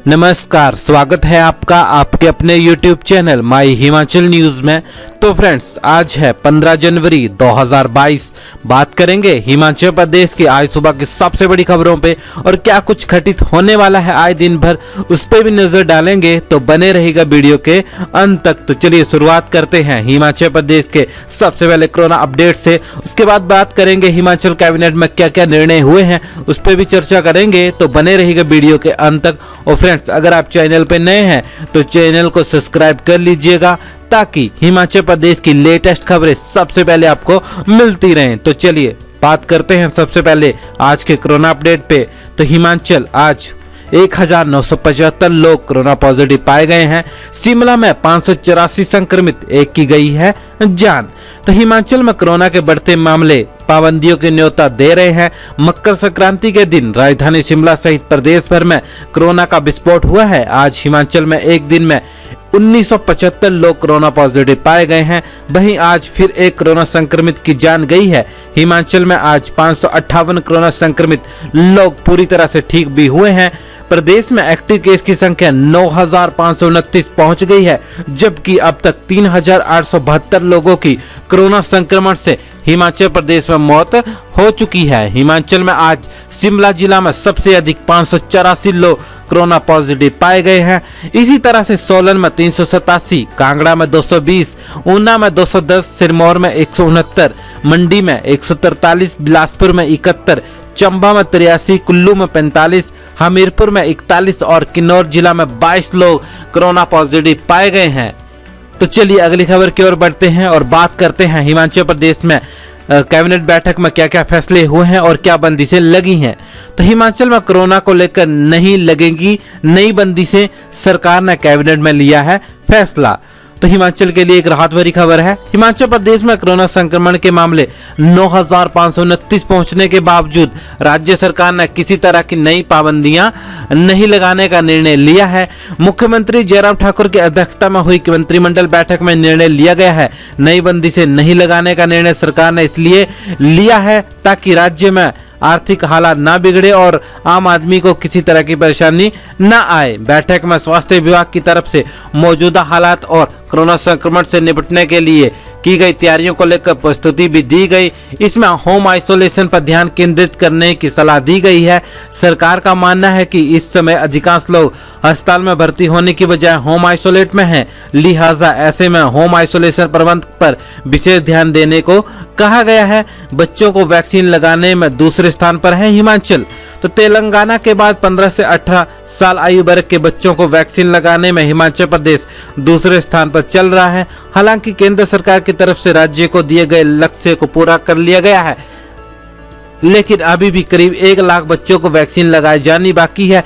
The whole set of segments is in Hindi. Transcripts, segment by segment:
नमस्कार, स्वागत है आपका आपके अपने YouTube channel my Himachal news में। तो फ्रेंड्स, आज है 15 जनवरी 2022। बात करेंगे हिमाचल प्रदेश की आज सुबह की सबसे बड़ी खबरों पे और क्या कुछ घटित होने वाला है आज दिन भर, उस पर भी नजर डालेंगे। तो बने रहेगा वीडियो के अंत तक। तो चलिए शुरुआत करते हैं हिमाचल प्रदेश के सबसे पहले कोरोना अपडेट से। उसके बाद बात करेंगे हिमाचल कैबिनेट में क्या क्या निर्णय हुए हैं, उस पर भी चर्चा करेंगे। तो बने रहेगा वीडियो के अंत तक। और फ्रेंड्स, अगर आप चैनल पे नए हैं तो चैनल को सब्सक्राइब कर लीजिएगा ताकि हिमाचल प्रदेश की लेटेस्ट खबरें सबसे पहले आपको मिलती रहें। तो चलिए बात करते हैं सबसे पहले आज के कोरोना अपडेट पे। तो हिमाचल आज 1975 लोग कोरोना पॉजिटिव पाए गए हैं। शिमला में 584 संक्रमित, एक की गई है जान। तो हिमाचल में कोरोना के बढ़ते मामले पाबंदियों की न्योता दे रहे हैं। मकर संक्रांति के दिन राजधानी शिमला सहित प्रदेश भर में कोरोना का विस्फोट हुआ है। आज हिमाचल में एक दिन में 1975 लोग कोरोना पॉजिटिव पाए गए हैं। वहीं आज फिर एक कोरोना संक्रमित की जान गई है। हिमाचल में आज 558 कोरोना संक्रमित लोग पूरी तरह से ठीक भी हुए हैं। प्रदेश में एक्टिव केस की संख्या 9,529 पहुंच गई है, जबकि अब तक 3,872 लोगों की कोरोना संक्रमण से हिमाचल प्रदेश में मौत हो चुकी है। हिमाचल में आज शिमला जिला में सबसे अधिक 584 लोग कोरोना पॉजिटिव पाए गए हैं। इसी तरह से सोलन में 387, कांगड़ा में 220, ऊना में 210, सिरमौर में 169, मंडी में 143, बिलासपुर में 71, चंबा में 83, कुल्लू में 45, हमीरपुर में 41 और किन्नौर जिला में 22 लोग कोरोना पॉजिटिव पाए गए हैं। तो चलिए अगली खबर की ओर बढ़ते हैं और बात करते हैं हिमाचल प्रदेश में कैबिनेट बैठक में क्या क्या फैसले हुए हैं और क्या बंदिशें लगी हैं। तो हिमाचल में कोरोना को लेकर नहीं लगेंगी नई बंदिशें, सरकार ने कैबिनेट में लिया है फैसला। तो हिमाचल के लिए एक राहत भरी खबर है। हिमाचल प्रदेश में कोरोना संक्रमण के मामले 9,529 पहुंचने के बावजूद राज्य सरकार ने किसी तरह की नई पाबंदियां नहीं लगाने का निर्णय लिया है। मुख्यमंत्री जयराम ठाकुर की अध्यक्षता में हुई मंत्रिमंडल बैठक में निर्णय लिया गया है। नई बंदी से नहीं लगाने का निर्णय सरकार ने इसलिए लिया है ताकि राज्य में आर्थिक हालात ना बिगड़े और आम आदमी को किसी तरह की परेशानी ना आए। बैठक में स्वास्थ्य विभाग की तरफ से मौजूदा हालात और कोरोना संक्रमण से निपटने के लिए की गई तैयारियों को लेकर प्रस्तुति भी दी गई। इसमें होम आइसोलेशन पर ध्यान केंद्रित करने की सलाह दी गई है। सरकार का मानना है कि इस समय अधिकांश लोग अस्पताल में भर्ती होने की बजाय होम आइसोलेट में हैं, लिहाजा ऐसे में होम आइसोलेशन प्रबंध पर विशेष ध्यान देने को कहा गया है। बच्चों को वैक्सीन लगाने में दूसरे स्थान पर है हिमाचल। तो तेलंगाना के बाद 15 से 18 साल आयु वर्ग के बच्चों को वैक्सीन लगाने में हिमाचल प्रदेश दूसरे स्थान पर चल रहा है। हालांकि केंद्र सरकार की तरफ से राज्य को दिए गए लक्ष्य को पूरा कर लिया गया है, लेकिन अभी भी करीब 1 लाख बच्चों को वैक्सीन लगाई जानी बाकी है।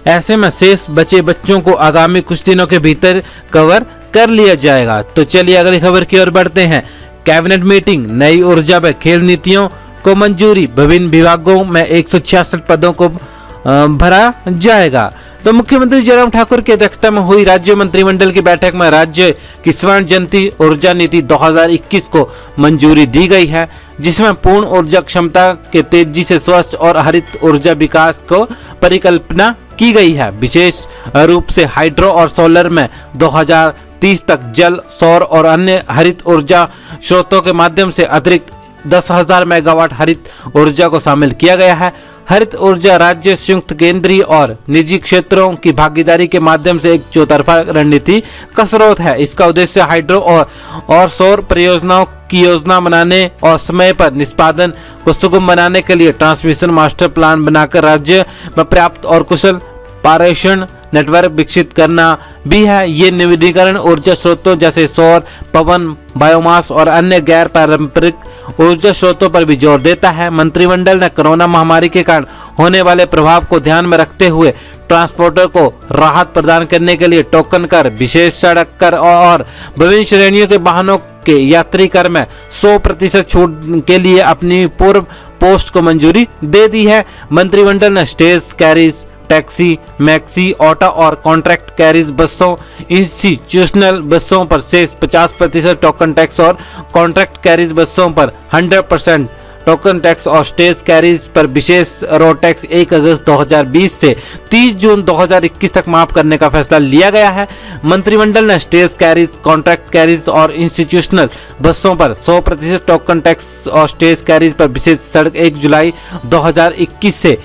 ऐसे में शेष बचे बच्चों को आगामी कुछ दिनों के भीतर कवर कर लिया जाएगा। तो चलिए अगली खबर की ओर बढ़ते हैं। कैबिनेट मीटिंग, नई ऊर्जा व खेल नीतियों को मंजूरी, विभिन्न विभागों में 166 पदों को भरा जाएगा। तो मुख्यमंत्री जयराम ठाकुर की अध्यक्षता में हुई राज्य मंत्रिमंडल की बैठक में राज्य की स्वर्ण जयंती ऊर्जा नीति 2021 को मंजूरी दी गई है, जिसमें पूर्ण ऊर्जा क्षमता के तेजी से स्वच्छ और हरित ऊर्जा विकास को परिकल्पना की गई है। विशेष रूप से हाइड्रो और सोलर में 2030 तक जल, सौर और अन्य हरित ऊर्जा स्रोतों के माध्यम से अतिरिक्त 10,000 मेगावाट हरित ऊर्जा को शामिल किया गया है। हरित ऊर्जा राज्य, संयुक्त, केंद्रीय और निजी क्षेत्रों की भागीदारी के माध्यम से एक चौतरफा रणनीति का स्रोत है। इसका उद्देश्य हाइड्रो और सौर परियोजनाओं की योजना बनाने और समय पर निष्पादन को सुगम बनाने के लिए ट्रांसमिशन मास्टर प्लान बनाकर राज्य में पर्याप्त और कुशल पारेषण नेटवर्क विकसित करना भी है। ये नवीनीकरण ऊर्जा स्रोतों जैसे सौर, पवन, बायोमास और अन्य गैर पारंपरिक ऊर्जा स्रोतों पर भी जोर देता है। मंत्रिमंडल ने कोरोना महामारी के कारण होने वाले प्रभाव को ध्यान में रखते हुए ट्रांसपोर्टर को राहत प्रदान करने के लिए टोकन कर, विशेष सड़क कर और विभिन्न श्रेणियों के वाहनों के यात्री कर में 100% छूट के लिए अपनी पूर्व पोस्ट को मंजूरी दे दी है। मंत्रिमंडल ने stage carries, taxi, maxi, auto और कॉन्ट्रैक्ट कैरीज बसों, इंस्टीट्यूशनल बसों पर शेष 50% टोकन टैक्स और कॉन्ट्रैक्ट कैरीज बसों पर 100% टोकन टैक्स और स्टेज कैरीज पर विशेष रोड टैक्स 1 अगस्त 2020 से 30 जून 2021 तक माफ करने का फैसला लिया गया है। मंत्रिमंडल ने स्टेज कैरीज, कॉन्ट्रैक्ट कैरीज और इंस्टीट्यूशनल बसों पर 100% टोकन टैक्स और स्टेज कैरीज पर विशेष सड़क 1 जुलाई 2021 से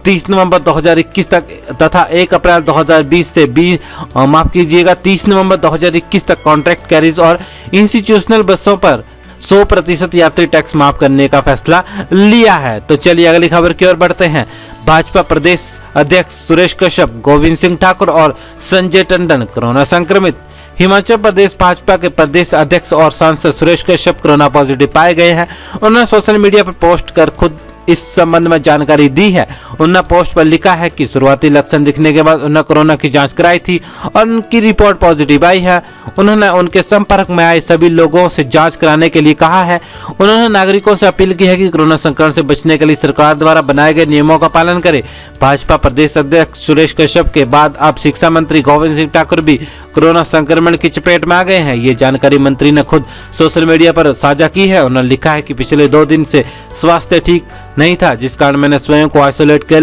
30 नवंबर 2021 तक तथा 1 अप्रैल 2020 से 30 नवंबर 2021 तक कॉन्ट्रैक्ट कैरीज और इंस्टीट्यूशनल बसों पर 100% यात्री टैक्स माफ करने का फैसला लिया है। तो चलिए अगली खबर की ओर बढ़ते हैं। भाजपा प्रदेश अध्यक्ष सुरेश कश्यप, गोविंद सिंह ठाकुर और संजय टंडन कोरोना संक्रमित। हिमाचल प्रदेश भाजपा के प्रदेश अध्यक्ष और सांसद सुरेश कश्यप कोरोना पॉजिटिव पाए गए हैं। उन्होंने सोशल मीडिया पर पोस्ट कर खुद इस संबंध में जानकारी दी है। उन्होंने पोस्ट पर लिखा है कि शुरुआती लक्षण दिखने के बाद उन्होंने कोरोना की जांच कराई थी और उनकी रिपोर्ट पॉजिटिव आई है। उन्होंने उनके संपर्क में आए सभी लोगों से जांच कराने के लिए कहा है। उन्होंने नागरिकों से अपील की है कि कोरोना संक्रमण से बचने के लिए सरकार द्वारा बनाए गए नियमों का पालन करें। भाजपा प्रदेश अध्यक्ष सुरेश कश्यप के बाद अब शिक्षा मंत्री गोविंद सिंह ठाकुर भी कोरोना संक्रमण की चपेट में आ गए हैं। ये जानकारी मंत्री ने खुद सोशल मीडिया पर साझा की है। उन्होंने लिखा है कि पिछले 2 दिन से स्वास्थ्य ठीक नहीं था, जिस कारण मैंने स्वयं को आइसोलेट कर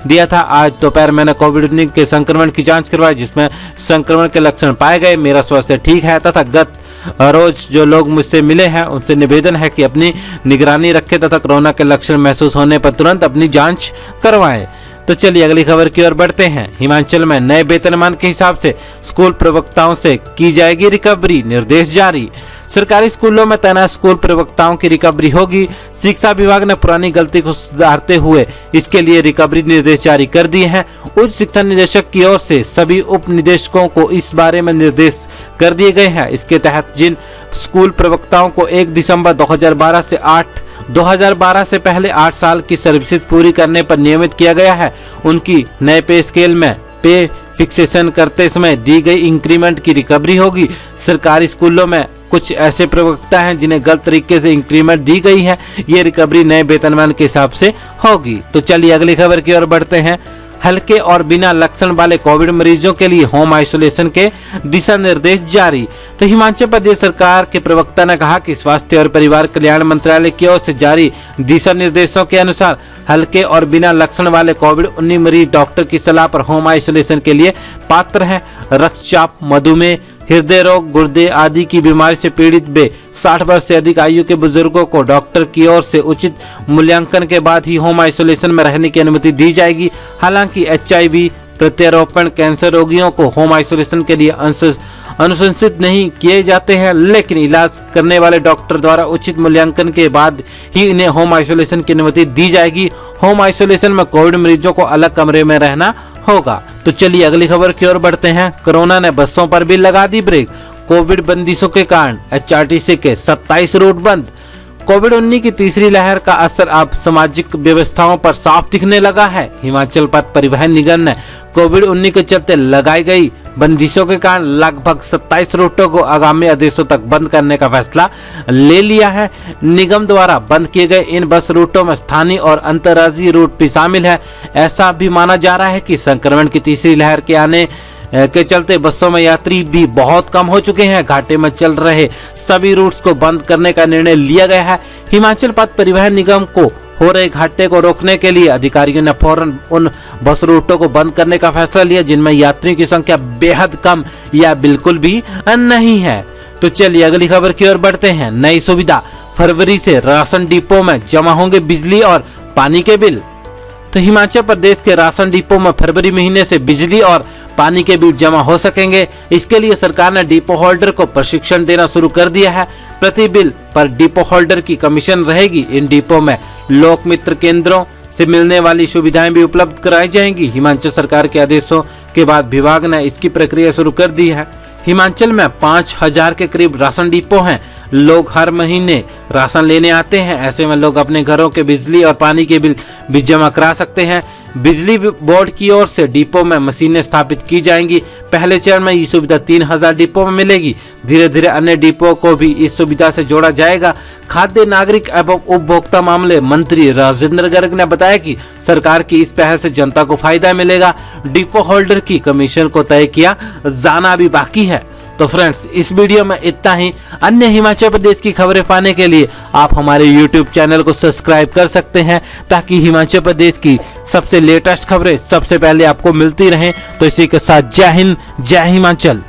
दिया था। आज दोपहर मैंने कोविड-19 के संक्रमण की जांच करवाई, जिसमें संक्रमण के लक्षण पाए गए। मेरा स्वास्थ्य ठीक है तथा गत रोज जो लोग मुझसे मिले हैं उनसे निवेदन है कि अपनी निगरानी रखें तथा कोरोना के लक्षण महसूस होने पर तुरंत अपनी जांच करवाएं। तो चलिए अगली खबर की ओर बढ़ते हैं। हिमाचल में नए वेतनमान के हिसाब से स्कूल प्रवक्ताओं से की जाएगी रिकवरी, निर्देश जारी। सरकारी स्कूलों में तैनात स्कूल प्रवक्ताओं की रिकवरी होगी। शिक्षा विभाग ने पुरानी गलती को सुधारते हुए इसके लिए रिकवरी निर्देश जारी कर दिए हैं। उच्च शिक्षा निदेशक की ओर से सभी उप निदेशकों को इस बारे में निर्देश कर दिए गए हैं। इसके तहत जिन स्कूल प्रवक्ताओं को 1 दिसंबर 2012 से पहले 8 साल की सर्विसेज पूरी करने पर नियमित किया गया है, उनकी नए पे स्केल में पे फिक्सेशन करते समय दी गई इंक्रीमेंट की रिकवरी होगी। सरकारी स्कूलों में कुछ ऐसे प्रवक्ता हैं जिन्हें गलत तरीके से इंक्रीमेंट दी गई है। ये रिकवरी नए वेतनमान के हिसाब से होगी। तो चलिए अगली खबर की ओर बढ़ते हैं। हल्के और बिना लक्षण वाले कोविड मरीजों के लिए होम आइसोलेशन के दिशा निर्देश जारी। तो हिमाचल प्रदेश सरकार के प्रवक्ता ने कहा कि स्वास्थ्य और परिवार कल्याण मंत्रालय की ओर से जारी दिशा निर्देशों के अनुसार हल्के और बिना लक्षण वाले कोविड-19 मरीज डॉक्टर की सलाह पर होम आइसोलेशन के लिए पात्र हैं। रक्तचाप, मधुमेह, हृदय रोग, गुर्दे आदि की बीमारी से पीड़ित 60 वर्ष से अधिक आयु के बुजुर्गों को डॉक्टर की ओर से उचित मूल्यांकन के बाद ही होम आइसोलेशन में रहने की अनुमति दी जाएगी। हालांकि HIV प्रत्यारोपण कैंसर रोगियों को होम आइसोलेशन के लिए अनुशंसित नहीं किए जाते हैं, लेकिन इलाज करने वाले डॉक्टर द्वारा उचित मूल्यांकन के बाद ही इन्हें होम आइसोलेशन की अनुमति दी जाएगी। होम आइसोलेशन में कोविड मरीजों को अलग कमरे में रहना होगा। तो चलिए अगली खबर की ओर बढ़ते हैं। कोरोना ने बसों पर भी लगा दी ब्रेक। कोविड बंदिशों के कारण HRTC के 27 रूट बंद। कोविड-19 की तीसरी लहर का असर अब सामाजिक व्यवस्थाओं पर साफ दिखने लगा है। हिमाचल पथ परिवहन निगम ने कोविड-19 के चलते लगाई गई बंदिशों के कारण लगभग 27 रूटों को आगामी आदेशों तक बंद करने का फैसला ले लिया है। निगम द्वारा बंद किए गए इन बस रूटों में स्थानीय और अंतर्राज्यीय रूट भी शामिल है। ऐसा भी माना जा रहा है कि संक्रमण की तीसरी लहर के आने के चलते बसों में यात्री भी बहुत कम हो चुके हैं। घाटे में चल रहे सभी रूट्स को बंद करने का निर्णय लिया गया है। हिमाचल पथ परिवहन निगम को हो रहे घाटे को रोकने के लिए अधिकारियों ने फौरन उन बस रूटों को बंद करने का फैसला लिया जिनमें यात्रियों की संख्या बेहद कम या बिल्कुल भी नहीं है। तो चलिए अगली खबर की ओर बढ़ते हैं। नई सुविधा, फरवरी से राशन डिपो में जमा होंगे बिजली और पानी के बिल। तो हिमाचल प्रदेश के राशन डिपो में फरवरी महीने से बिजली और पानी के बिल जमा हो सकेंगे। इसके लिए सरकार ने डिपो होल्डर को प्रशिक्षण देना शुरू कर दिया है। प्रति बिल पर डिपो होल्डर की कमीशन रहेगी। इन डिपो में लोक मित्र केंद्रों से मिलने वाली सुविधाएं भी उपलब्ध कराई जाएंगी। हिमाचल सरकार के आदेशों के बाद विभाग ने इसकी प्रक्रिया शुरू कर दी है। हिमाचल में 5000 के करीब राशन डिपो हैं। लोग हर महीने राशन लेने आते हैं। ऐसे में लोग अपने घरों के बिजली और पानी के बिल भी जमा करा सकते हैं। बिजली बोर्ड की ओर से डिपो में मशीनें स्थापित की जाएंगी। पहले चरण में ये सुविधा 3000 डिपो में मिलेगी। धीरे धीरे अन्य डिपो को भी इस सुविधा से जोड़ा जाएगा। खाद्य नागरिक एवं उपभोक्ता मामले मंत्री राजेंद्र गर्ग ने बताया कि सरकार की इस पहल से जनता को फायदा मिलेगा। डिपो होल्डर की कमीशन को तय किया जाना भी बाकी है। तो फ्रेंड्स इस वीडियो में इतना ही। अन्य हिमाचल प्रदेश की खबरें पाने के लिए आप हमारे यूट्यूब चैनल को सब्सक्राइब कर सकते हैं, ताकि हिमाचल प्रदेश की सबसे लेटेस्ट खबरें सबसे पहले आपको मिलती रहें। तो इसी के साथ जय हिंद, जय हिमाचल।